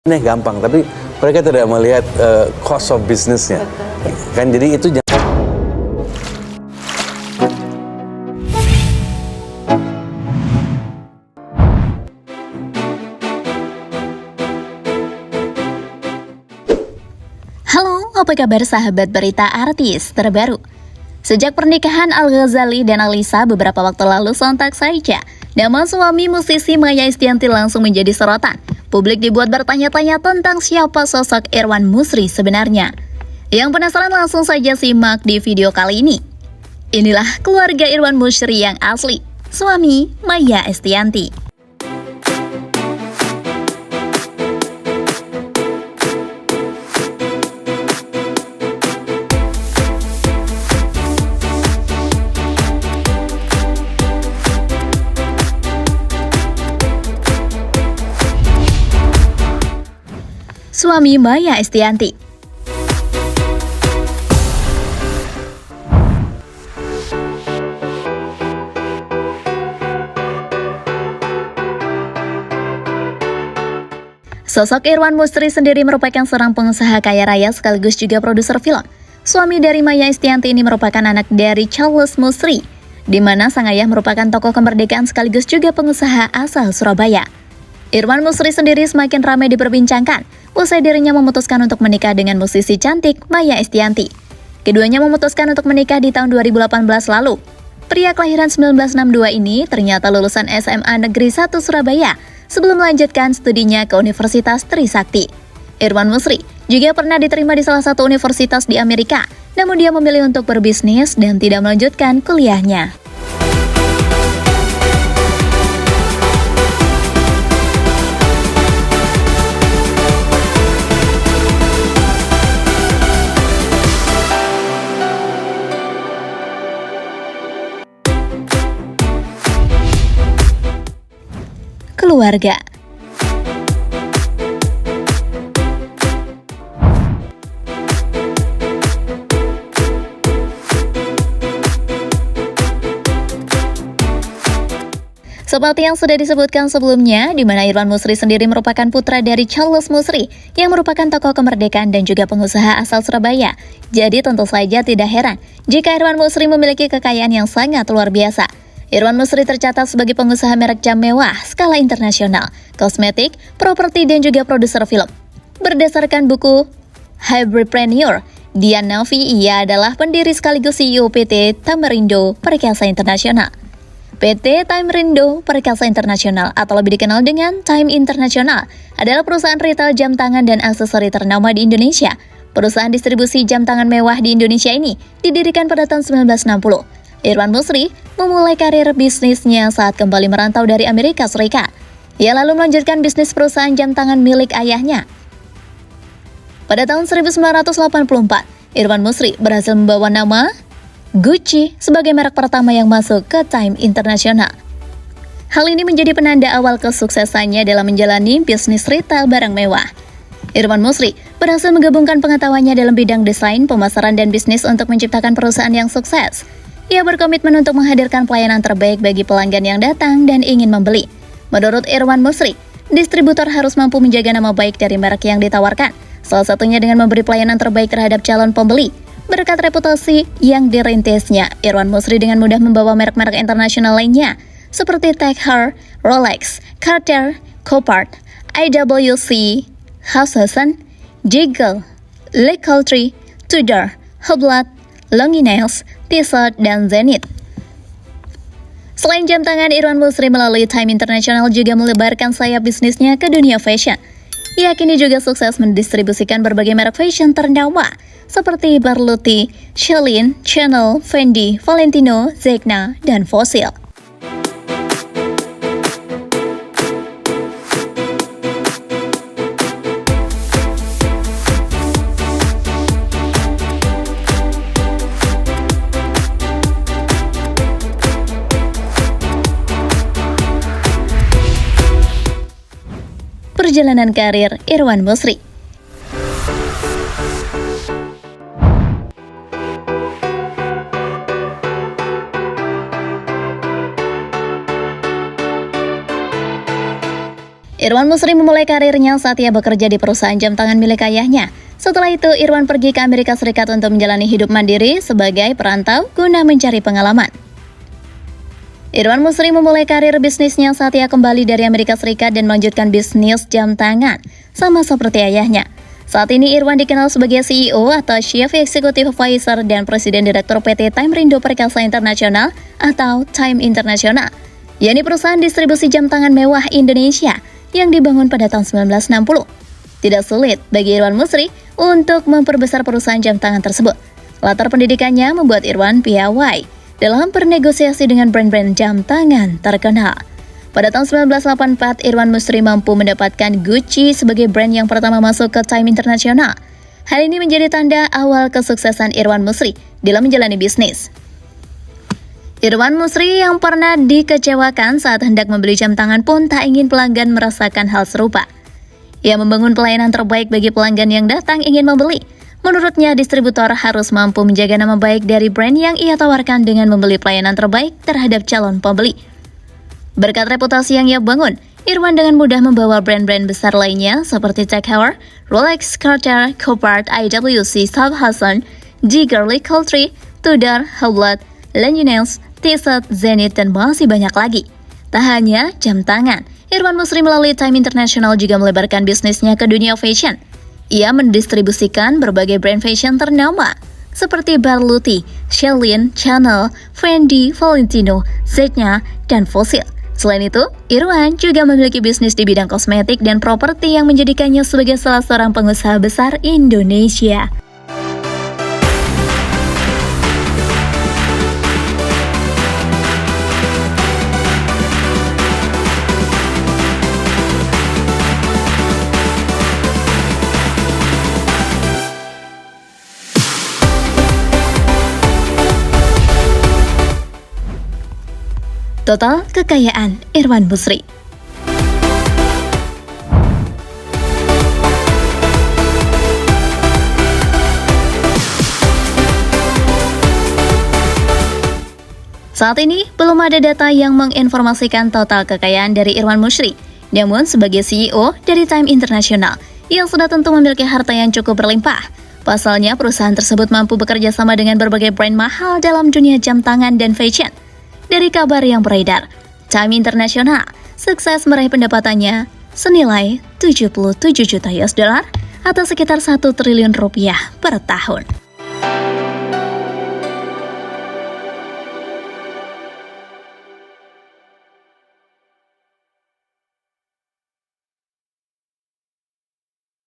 Ini gampang, tapi mereka tidak melihat cost of business-nya. Kan jadi itu Halo, apa kabar sahabat berita artis terbaru? Sejak pernikahan Al-Ghazali dan Alisa beberapa waktu lalu sontak saja, nama suami musisi Maya Estianty langsung menjadi sorotan. Publik dibuat bertanya-tanya tentang siapa sosok Irwan Musri sebenarnya. Yang penasaran langsung saja simak di video kali ini. Inilah keluarga Irwan Musri yang asli, suami Maya Estianty. Suami Maya Estianty. Sosok Irwan Musri sendiri merupakan seorang pengusaha kaya raya sekaligus juga produser film. Suami dari Maya Estianty ini merupakan anak dari Charles Musri, di mana sang ayah merupakan tokoh kemerdekaan sekaligus juga pengusaha asal Surabaya. Irwan Musri sendiri semakin ramai diperbincangkan usai dirinya memutuskan untuk menikah dengan musisi cantik Maya Estianty. Keduanya memutuskan untuk menikah di tahun 2018 lalu. Pria kelahiran 1962 ini ternyata lulusan SMA Negeri 1 Surabaya sebelum melanjutkan studinya ke Universitas Trisakti. Irwan Musri juga pernah diterima di salah satu universitas di Amerika, namun dia memilih untuk berbisnis dan tidak melanjutkan kuliahnya. Keluarga. Seperti yang sudah disebutkan sebelumnya, di mana Irwan Musri sendiri merupakan putra dari Charles Musri yang merupakan tokoh kemerdekaan dan juga pengusaha asal Surabaya. Jadi tentu saja tidak heran jika Irwan Musri memiliki kekayaan yang sangat luar biasa. Irwan Musri tercatat sebagai pengusaha merek jam mewah skala internasional, kosmetik, properti, dan juga produser film. Berdasarkan buku Hybrepreneur, Dian Nafi, ia adalah pendiri sekaligus CEO PT Tamarindo Perkasa Internasional. PT Tamarindo Perkasa Internasional atau lebih dikenal dengan Time International adalah perusahaan retail jam tangan dan aksesori ternama di Indonesia. Perusahaan distribusi jam tangan mewah di Indonesia ini didirikan pada tahun 1960. Irwan Musri memulai karir bisnisnya saat kembali merantau dari Amerika Serikat. Ia lalu melanjutkan bisnis perusahaan jam tangan milik ayahnya. Pada tahun 1984, Irwan Musri berhasil membawa nama Gucci sebagai merek pertama yang masuk ke Time International. Hal ini menjadi penanda awal kesuksesannya dalam menjalani bisnis retail barang mewah. Irwan Musri berhasil menggabungkan pengetahuannya dalam bidang desain, pemasaran, dan bisnis untuk menciptakan perusahaan yang sukses. Ia berkomitmen untuk menghadirkan pelayanan terbaik bagi pelanggan yang datang dan ingin membeli. Menurut Irwan Musri, distributor harus mampu menjaga nama baik dari merek yang ditawarkan, salah satunya dengan memberi pelayanan terbaik terhadap calon pembeli. Berkat reputasi yang dirintisnya, Irwan Musri dengan mudah membawa merek-merek internasional lainnya, seperti Tag Heuer, Rolex, Cartier, Copart, IWC, Haussmann, Jaeger, Le Coultre, Tudor, Hublot, Longines, Tissot, dan Zenith. Selain jam tangan, Irwan Musri melalui Time International juga melebarkan sayap bisnisnya ke dunia fashion. Ia kini juga sukses mendistribusikan berbagai merek fashion ternama seperti Berluti, Celine, Chanel, Fendi, Valentino, Zegna, dan Fossil. Perjalanan karir Irwan Musri. Irwan Musri memulai karirnya saat ia bekerja di perusahaan jam tangan milik ayahnya. Setelah itu, Irwan pergi ke Amerika Serikat untuk menjalani hidup mandiri sebagai perantau guna mencari pengalaman. Irwan Musri memulai karir bisnisnya saat ia kembali dari Amerika Serikat dan melanjutkan bisnis jam tangan, sama seperti ayahnya. Saat ini Irwan dikenal sebagai CEO atau Chief Executive Officer dan Presiden Direktur PT Time Rindo Perkasa Internasional atau Time Internasional, yakni perusahaan distribusi jam tangan mewah Indonesia yang dibangun pada tahun 1960. Tidak sulit bagi Irwan Musri untuk memperbesar perusahaan jam tangan tersebut. Latar pendidikannya membuat Irwan piawai dalam bernegosiasi dengan brand-brand jam tangan terkenal. Pada tahun 1984, Irwan Musri mampu mendapatkan Gucci sebagai brand yang pertama masuk ke Time Internasional. Hal ini menjadi tanda awal kesuksesan Irwan Musri dalam menjalani bisnis. Irwan Musri yang pernah dikecewakan saat hendak membeli jam tangan pun tak ingin pelanggan merasakan hal serupa. Ia membangun pelayanan terbaik bagi pelanggan yang datang ingin membeli. Menurutnya, distributor harus mampu menjaga nama baik dari brand yang ia tawarkan dengan membeli pelayanan terbaik terhadap calon pembeli. Berkat reputasi yang ia bangun, Irwan dengan mudah membawa brand-brand besar lainnya seperti Tag Heuer, Rolex, Cartier, Copart, IWC, Saab Hassan, Jigerli, Coltrane, Tudor, Hublot, Longines, Tissot, Zenith, dan masih banyak lagi. Tak hanya jam tangan, Irwan Musri melalui Time International juga melebarkan bisnisnya ke dunia fashion. Ia mendistribusikan berbagai brand fashion ternama seperti Berluti, Celine, Chanel, Fendi, Valentino, Zegna, dan Fossil. Selain itu, Irwan juga memiliki bisnis di bidang kosmetik dan properti yang menjadikannya sebagai salah seorang pengusaha besar Indonesia. Total kekayaan Irwan Musri. Saat ini belum ada data yang menginformasikan total kekayaan dari Irwan Musri. Namun sebagai CEO dari Time International, ia sudah tentu memiliki harta yang cukup berlimpah. Pasalnya perusahaan tersebut mampu bekerja sama dengan berbagai brand mahal dalam dunia jam tangan dan fashion. Dari kabar yang beredar, Time International sukses meraih pendapatannya senilai 77 juta US dollar atau sekitar 1 triliun rupiah per tahun.